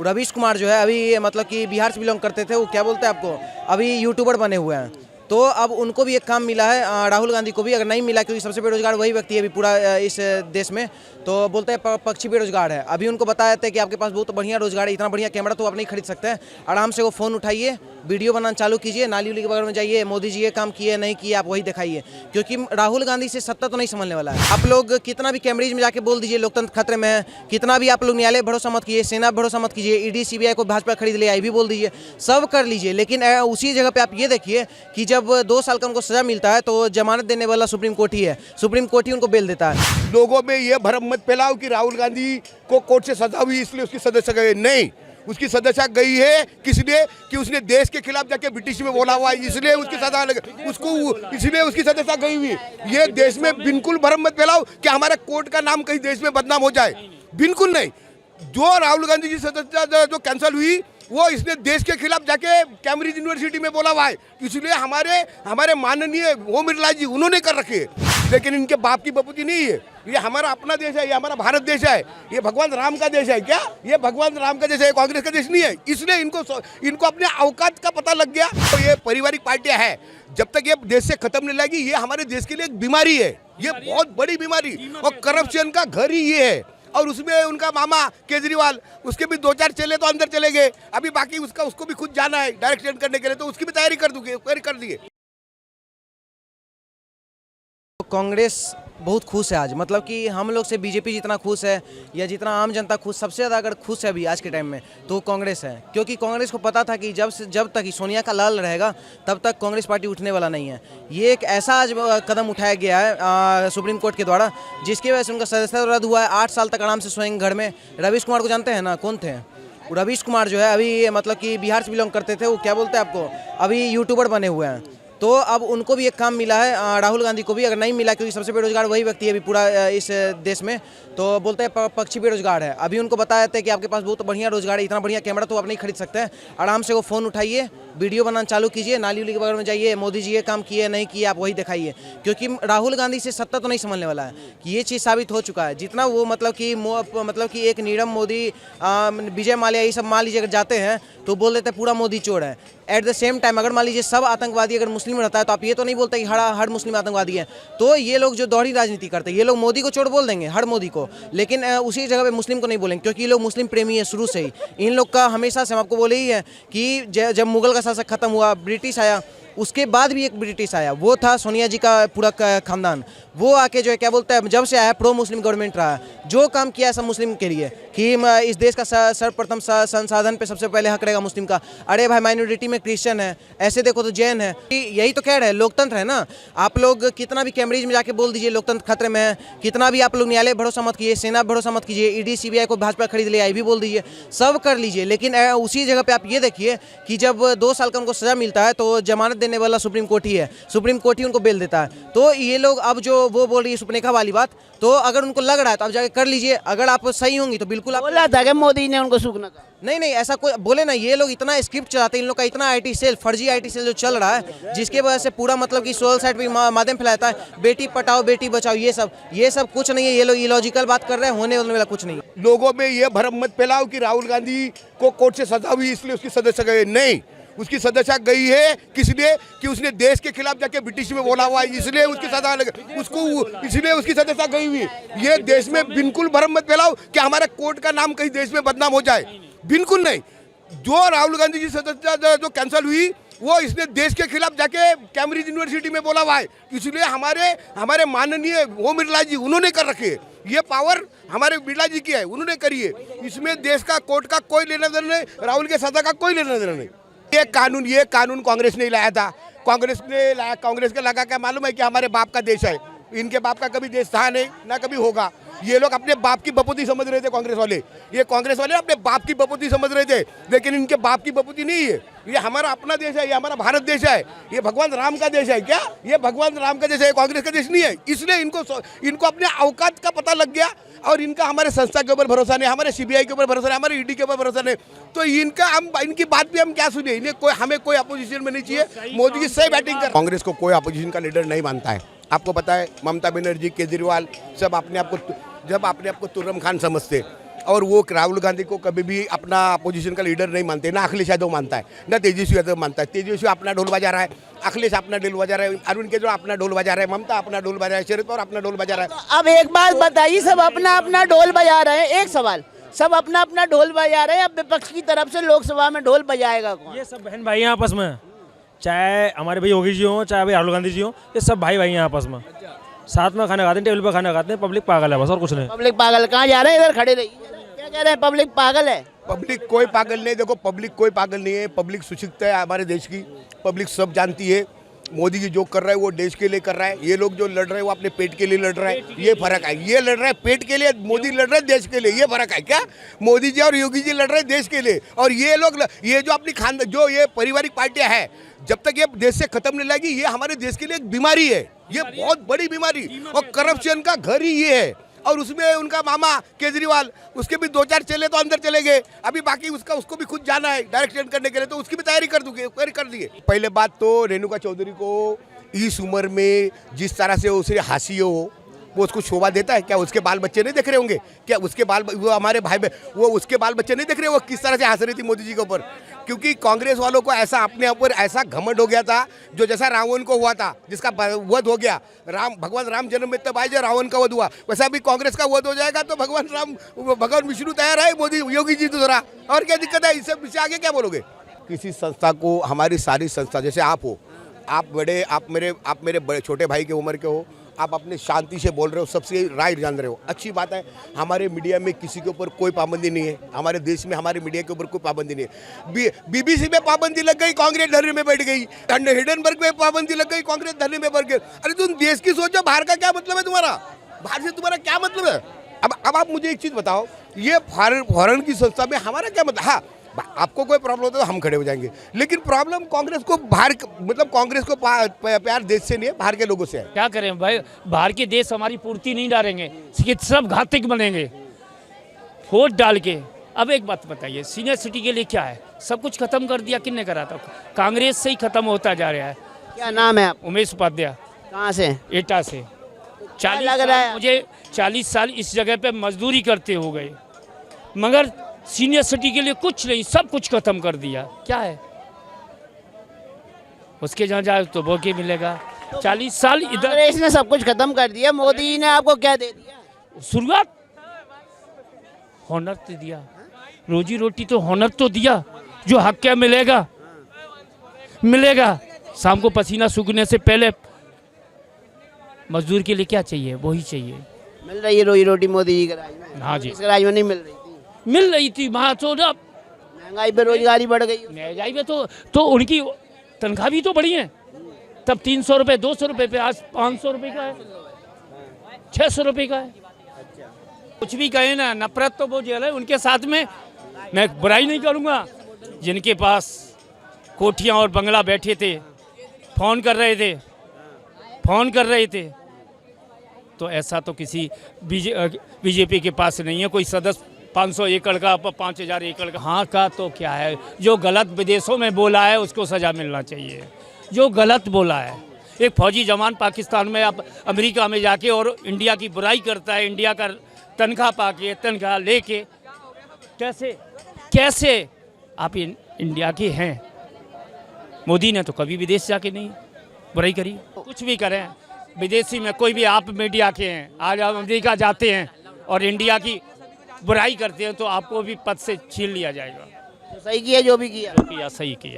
रवीश कुमार जो है अभी मतलब कि बिहार से बिलोंग करते थे, वो क्या बोलते हैं आपको, अभी यूट्यूबर बने हुए हैं। तो अब उनको भी एक काम मिला है, राहुल गांधी को भी अगर नहीं मिला, क्योंकि सबसे बेरोजगार वही व्यक्ति है अभी पूरा इस देश में, तो बोलते हैं पक्षी बेरोजगार है। अभी उनको बताया था कि आपके पास बहुत बढ़िया रोजगार है, इतना बढ़िया कैमरा तो आप नहीं खरीद सकते हैं, आराम से वो फ़ोन उठाइए, वीडियो बनाना चालू कीजिए, नाली उली के बगल में जाइए, मोदी जी ये काम किए नहीं किए आप वही दिखाइए, क्योंकि राहुल गांधी से सत्ता तो नहीं संभलने वाला है। आप लोग कितना भी कैमरेज में जाके बोल दीजिए लोकतंत्र खतरे में है, कितना भी आप लोग न्यायालय भरोसा मत कीजिए, सेना भरोसा मत कीजिए, ईडी सीबीआई को भाजपा खरीद ले आई भी बोल दीजिए, सब कर लीजिए, लेकिन उसी जगह पे आप ये देखिए कि जब 2 साल का उनको सजा मिलता है तो जमानत देने वाला सुप्रीम कोर्ट ही है, सुप्रीम कोर्ट ही उनको बेल देता है। लोगों में ये भ्रम मत फैलाओ कि राहुल गांधी को कोर्ट से सजा हुई इसलिए उसकी सदस्यता गई, नहीं, उसकी सदस्यता गई है किसलिए कि उसने देश के खिलाफ जाके ब्रिटिश में बोला हुआ है, इसलिए उसकी सजा उसको, इसलिए उसकी सदस्यता गई हुई। ये देश में बिल्कुल भ्रम मत फैलाओ कि हमारे कोर्ट का नाम कहीं देश में बदनाम हो जाए, बिल्कुल नहीं। जो राहुल गांधी की सदस्यता जो कैंसिल हुई वो इसने देश के खिलाफ जाके कैम्ब्रिज यूनिवर्सिटी में बोला हुआ है, इसलिए हमारे माननीय ओम बिरला जी उन्होंने कर रखे, लेकिन इनके बाप की बपूती नहीं है। ये हमारा अपना देश है, ये हमारा भारत देश है, ये भगवान राम का देश है। क्या ये भगवान राम का देश है, कांग्रेस का देश नहीं है, इसलिए इनको अपने औकात का पता लग गया। तो ये पारिवारिक पार्टियां हैं, जब तक ये देश से खत्म नहीं लगेगी, ये हमारे देश के लिए एक बीमारी है, ये बहुत बड़ी बीमारी, और करप्शन का घर ही ये है। और उसमें उनका मामा केजरीवाल, उसके भी 2-4 चेले तो अंदर चले गए, अभी बाकी उसको भी खुद जाना है डायरेक्शन करने के लिए, तो उसकी भी तैयारी कर दिए। कांग्रेस बहुत खुश है आज, मतलब कि हम लोग से बीजेपी जितना खुश है या जितना आम जनता खुश, सबसे ज़्यादा अगर खुश है अभी आज के टाइम में तो कांग्रेस है, क्योंकि कांग्रेस को पता था कि जब तक सोनिया का लाल रहेगा तब तक कांग्रेस पार्टी उठने वाला नहीं है। ये एक ऐसा आज कदम उठाया गया है सुप्रीम कोर्ट के द्वारा, जिसकी वजह से उनका सदस्यता रद्द हुआ है। 8 साल तक आराम से सोएंगे घर में। रवीश कुमार को जानते हैं ना, कौन थे? रवीश कुमार जो है अभी मतलब कि बिहार से बिलोंग करते थे, वो क्या बोलते हैं आपको, अभी यूट्यूबर बने हुए हैं। तो अब उनको भी एक काम मिला है, राहुल गांधी को भी अगर नहीं मिला, क्योंकि सबसे बेरोजगार वही व्यक्ति है अभी पूरा इस देश में, तो बोलते हैं पक्षी बेरोजगार है। अभी उनको बताया था कि आपके पास बहुत बढ़िया रोजगार है, इतना बढ़िया कैमरा तो आप नहीं खरीद सकते हैं, आराम से वो फ़ोन उठाइए, वीडियो बनाना चालू कीजिए, नाली उली के बगल में जाइए, मोदी जी ये काम किए नहीं किए आप वही दिखाइए, क्योंकि राहुल गांधी से सत्ता तो नहीं संभलने वाला है। कि ये चीज़ साबित हो चुका है। जितना वो मतलब कि एक नीरव मोदी, विजय माल्या, ये सब मान लीजिए अगर जाते हैं तो बोल देते पूरा मोदी चोर है। एट द सेम टाइम अगर मान लीजिए सब आतंकवादी अगर मुस्लिम रहता है तो आप ये तो नहीं बोलते कि हर मुस्लिम आतंकवादी है। तो ये लोग जो दोहरी राजनीति करते हैं, ये लोग मोदी को चोर बोल देंगे, हर मोदी को, लेकिन उसी जगह पे मुस्लिम को नहीं बोलेंगे, क्योंकि ये लोग मुस्लिम प्रेमी है शुरू से ही। इन लोग का हमेशा से हम आपको बोले ही है कि जब मुगल का शासक खत्म हुआ, ब्रिटिश आया, उसके बाद भी एक ब्रिटिश आया, वो था सोनिया जी का पूरा खानदान। वो आके जो है क्या बोलता है, जब से आया प्रो मुस्लिम गवर्नमेंट रहा, जो काम किया सब मुस्लिम के लिए, कि इस देश का सर्वप्रथम संसाधन पे सबसे पहले हक रहेगा मुस्लिम का। अरे भाई माइनॉरिटी में क्रिश्चियन है, ऐसे देखो तो जैन है। यही तो कह रहे हैं, लोकतंत्र है ना। आप लोग कितना भी कैम्ब्रिज में जाके बोल दीजिए लोकतंत्र खतरे में है, कितना भी आप लोग न्यायालय भरोसा मत कीजिए, सेना भरोसा मत कीजिए, ईडी सीबीआई को भाजपा खरीद ले आई भी बोल दीजिए, सब कर लीजिए, लेकिन उसी जगह पे आप ये देखिए कि जब 2 साल का उनको सजा मिलता है तो जमानत देने वाला सुप्रीम कोर्ट ही है, सुप्रीम कोर्ट ही उनको बेल देता है। तो ये लोग अब जो वो बोल रही है सुपनेखा वाली बात, तो अगर उनको लग रहा है तो आप जाके कर लीजिए, अगर आप सही होंगी तो बिल्कुल। आप बोला था कि मोदी ने उनको सूखना कहा। नहीं, ऐसा कोई बोले ना, ये लोग इतना स्क्रिप्ट चलाते हैं, इन लोग का इतना आईटी सेल, फर्जी आईटी सेल जो चल रहा है, जिसके वजह से पूरा मतलब कि सोशल साइट पे माध्यम फैलाता है, बेटी पटाओ बेटी बचाओ, ये सब कुछ नहीं है। ये लोग इलॉजिकल बात कर रहे हैं, होने वाला कुछ नहीं है। लोगों में ये भ्रम मत फैलाओ कि राहुल गांधी को कोर्ट से सजा हुई इसलिए उसकी सदस्यता गई, नहीं, उसकी सदस्यता गई है किसलिए कि उसने देश के खिलाफ जाके ब्रिटिश में बोला हुआ है, इसलिए उसकी सजा इसलिए उसकी सदस्यता गई हुई। ये देश में बिल्कुल भ्रम मत फैलाओ कि हमारे कोर्ट का नाम कहीं देश में बदनाम हो जाए, बिल्कुल नहीं। जो राहुल गांधी की सदस्यता जो कैंसिल हुई वो इसने देश के खिलाफ जाके कैम्ब्रिज यूनिवर्सिटी में बोला हुआ है, इसलिए हमारे माननीय ओम बिरला जी उन्होंने कर रखे। ये पावर हमारे बिरला जी की है, उन्होंने करी है। इसमें देश का कोर्ट का कोई लेना देना नहीं, राहुल के सजा का कोई लेना देना नहीं। ये कानून कांग्रेस ने लाया था, कांग्रेस ने लाया। कांग्रेस का लगा क्या मालूम है कि हमारे बाप का देश है, इनके बाप का कभी देश था नहीं, ना कभी होगा। ये लोग अपने बाप की बपूती समझ रहे थे कांग्रेस वाले, ये कांग्रेस वाले अपने बाप की बपूती समझ रहे थे, लेकिन इनके बाप की बपूती नहीं है। ये हमारा अपना देश है, ये हमारा भारत देश है, ये भगवान राम का देश है। क्या ये भगवान राम का देश है, कांग्रेस का देश नहीं है, इसलिए इनको अपने औकात का पता लग गया। और इनका हमारे संस्था के ऊपर भरोसा नहीं, हमारे सीबीआई के ऊपर भरोसा नहीं, हमारे ईडी के ऊपर भरोसा नहीं, तो इनकी बात भी हम क्या सुने। हमें कोई अपोजिशन में नहीं चाहिए, मोदी जी सही बैटिंग कर। कांग्रेस को कोई अपोजिशन का लीडर नहीं मानता है। आपको पता है ममता बनर्जी, केजरीवाल सब अपने आप को तुर्रम खान समझते, और वो राहुल गांधी को कभी भी अपना अपोजिशन का लीडर नहीं मानते, ना अखिलेश यादव मानता है, ना तेजस्वी यादव मानता है। तेजस्वी अपना ढोल बजा रहा है, अखिलेश अपना ढोल बजा रहा है, अरविंद केजरीवाल अपना ढोल बजा रहा है, ममता अपना ढोल बजा रहा है, शरद पवार अपना ढोल बजा रहा है। अब एक बात बताइए, सब अपना अपना ढोल बजा रहे हैं, एक सवाल, सब अपना अपना ढोल बजा रहे हैं, अब विपक्ष की तरफ से लोकसभा में ढोल बजाएगा कौन? ये सब बहन भाई हैं आपस में, चाहे हमारे भाई योगी जी हों, चाहे भाई राहुल गांधी जी हों, ये सब भाई भाई हैं आपस में, साथ में खाना खाते हैं, टेबल पर खाना खाते हैं। पब्लिक पागल है बस, और कुछ नहीं। पब्लिक पागल कहाँ जा रहे हैं? इधर खड़े रहिए। क्या कह रहे हैं? पब्लिक पागल है? पब्लिक कोई पागल नहीं, देखो पब्लिक कोई पागल नहीं है, पब्लिक सुशिक्षित है हमारे देश की, पब्लिक सब जानती है मोदी जी जो कर रहा है वो देश के लिए कर रहा है। ये लोग जो लड़ रहे हैं वो अपने पेट के लिए लड़ रहा है, ये फर्क है। ये लड़ रहा है पेट के लिए, मोदी लड़ रहे हैं देश के लिए, ये फर्क है क्या? मोदी जी और योगी जी लड़ रहे हैं देश के लिए, और ये लोग ये जो अपनी जो ये पारिवारिक पार्टियां हैं, जब तक ये देश से खत्म नहीं लाएगी, ये हमारे देश के लिए एक बीमारी है, ये बहुत बड़ी बीमारी, और करप्शन का घर ही ये है। और उसमें उनका मामा केजरीवाल, उसके भी 2-4 चेले तो अंदर चले गए, अभी बाकी उसको भी खुद जाना है डायरेक्शन करने के लिए, तो उसकी भी तैयारी कर दिए। पहले बात तो रेणुका चौधरी को इस उम्र में जिस तरह से उसे हंसी हो, वो उसको शोभा देता है क्या? उसके बाल बच्चे नहीं देख रहे होंगे क्या? उसके वो हमारे भाई, वो उसके बाल बच्चे नहीं देख रहे, वो किस तरह से हंस रही थी मोदी जी के ऊपर? क्योंकि कांग्रेस वालों को ऐसा अपने ऊपर ऐसा घमंड हो गया था, जो जैसा रावण को हुआ था, जिसका वध हो गया, भगवान राम जन्म में तब आए जब रावण का वध हुआ, वैसा भी कांग्रेस का वध हो जाएगा, तो भगवान विष्णु तैयार है, मोदी योगी जी दूसरा, और क्या दिक्कत है? इससे आगे क्या बोलोगे? किसी संस्था को, हमारी सारी संस्था, जैसे आप हो, आप मेरे बड़े छोटे भाई की उम्र के हो, आप अपने शांति से बोल रहे हो, सबसे राइट जान रहे हो, अच्छी बात है। हमारे मीडिया में किसी के ऊपर कोई पाबंदी नहीं है, हमारे देश में हमारे मीडिया के ऊपर कोई पाबंदी नहीं है। बीबीसी में पाबंदी लग गई, कांग्रेस धरने में बैठ गई, हिडनबर्ग में पाबंदी लग गई, कांग्रेस धरने में बैठ गई। अरे तुम देश की सोचो, बाहर का क्या मतलब है तुम्हारा? बाहर से तुम्हारा क्या मतलब है? अब आप मुझे एक चीज़ बताओ, ये फॉरेन की संस्था में हमारा क्या मतलब? हाँ, आपको कोई प्रॉब्लम होता है तो हम खड़े हो जाएंगे, लेकिन प्रॉब्लम कांग्रेस को बाहर, मतलब कांग्रेस को प्यार देश से नहीं है, बाहर के लोगों से है। क्या करें भाई, बाहर के देश हमारी पूर्ति नहीं डालेंगे, सब घातक बनेंगे वोट डाल के। अब एक बात बताइए, सीनियर सिटी के लिए क्या है? सब कुछ खत्म कर दिया, किसने करा था? कांग्रेस से ही खत्म होता जा रहा है। क्या नाम है आप? उमेश उपाध्याय। कहाँ से? एटा से। 40 लग रहा है? मुझे 40 साल इस जगह पे मजदूरी करते हो गए, मगर सीनियर सिटी के लिए कुछ नहीं, सब कुछ खत्म कर दिया। क्या है उसके? जहाँ जाए तो भोगे मिलेगा। 40 साल इधर कांग्रेस ने सब कुछ खत्म कर दिया, मोदी जी ने आपको क्या दे दिया? शुरुआत हॉनर तो दिया, रोजी रोटी तो हॉनर तो दिया, जो हक क्या मिलेगा मिलेगा। शाम को पसीना सूखने से पहले मजदूर के लिए क्या चाहिए? वही चाहिए। मिल रही है रोजी रोटी मोदी जी के राज में? हाँ जी, इसके राज में नहीं मिल रही थी। मिल रही थी वहाँ तो। जब महंगाई, बेरोजगारी बढ़ गई, महंगाई में तो उनकी तनख्वाह भी तो बढ़ी है। तब 300 रुपये 200 रुपये पे, आज 500 रुपये का है, 600 रुपये का है। कुछ भी कहे ना, नफरत तो वो जेल है उनके साथ में। मैं बुराई नहीं करूँगा, जिनके पास कोठियाँ और बंगला बैठे थे, फोन कर रहे थे, तो ऐसा तो किसी बीजेपी के पास नहीं है। कोई सदस्य 500 एकड़ का, 5000 एकड़ का, हाँ का तो क्या है? जो गलत विदेशों में बोला है उसको सज़ा मिलना चाहिए, जो गलत बोला है। एक फौजी जवान पाकिस्तान में, अब अमेरिका में जाके और इंडिया की बुराई करता है, इंडिया का तनख्वाह पाके, तनख्वाह लेके, कैसे आप इंडिया के हैं? मोदी ने तो कभी विदेश जाके नहीं बुराई करी। कुछ भी करें, विदेशी में कोई भी, आप मीडिया के हैं, आज आप अमेरिका जाते हैं और इंडिया की बुराई करते हैं तो आपको भी पद से छीन लिया जाएगा। सही किया जो भी किया। सही किया।